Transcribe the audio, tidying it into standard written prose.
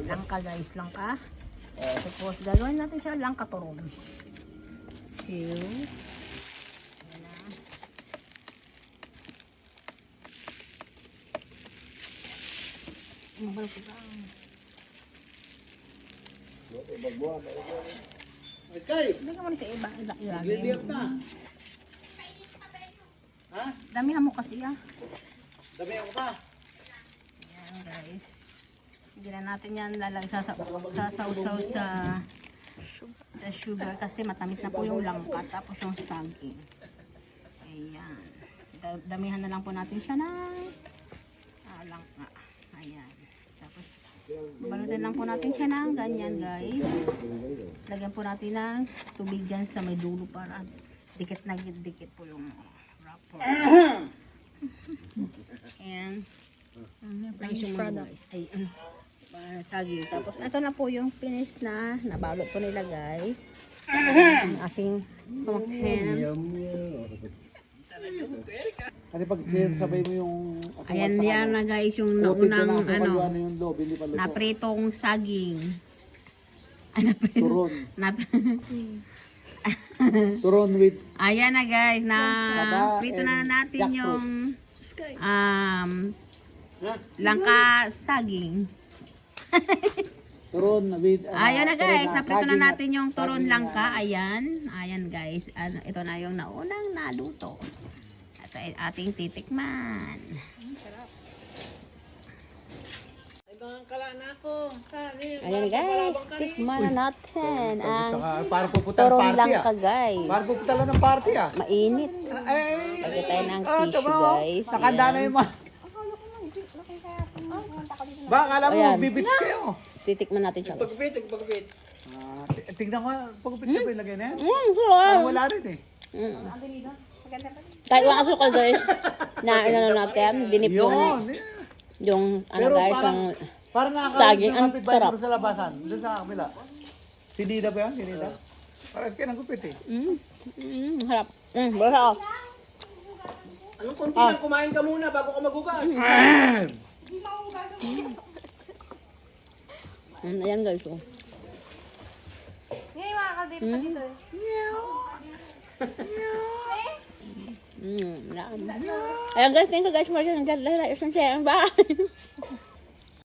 Langka guys, langka. Tapos gagawin natin siya langka turon. Ayan na. Mabalik ko lang. Hindi ka muna sa iba. Ilagay mo. Damihan mo kasi ah. Damihan ko pa. Ayan guys. Hindi na natin yan sasawsaw sa sugar kasi matamis na po yung langka tapos yung saging. Ayan. Damihan na lang po natin siya ng langka. Ayan. Tapos balutin lang po natin siya ng ganyan guys. Lagyan po natin ng tubig dyan sa may dulo para dikit na dikit po yung wrapper. Ayan. Finished product. Ay, saging. Tapos, ito na po yung finish na nabalot po nila, guys. Ang aking ham. Kasi pag sabay mo yung... Ayan yan na, guys, yung naunang, yung loob, hindi pa luto. napritong saging. Turon. Nap Turon with... Ayan na, guys, na prito na natin yung langka saging. Turon with... Ayan na guys, naprito na natin yung turon langka. Ayan, ayan guys. Ito na yung naunang naluto. Ito ay ating titikman. Ayan guys, tikman na natin ang turon langka guys. Parang pupunta lang ng party ah. Mainit. Lagyan tayo ng tissue guys. Nakanda na yung mga... Ba, akala mo, bibit kayo. Titikman natin siya. Pagpit. Tingnan ko, pagpit ka ba ilagay na yan? Sarap. Wala rin eh. Kahit walang asukal guys, na natin, dinip yung ano guys, yung parang saging, ang sarap. Sa labasan, doon sa kabila. Sinida ba yan? Sinida? Parang kaya ng kupit eh. Harap. Basta ako. Anong konti lang kumain ka muna bago ka magugas? Ayan guys. Oh. Ngayon makakaldate pa dito eh. Ayan guys, thank you guys for watching. Bye.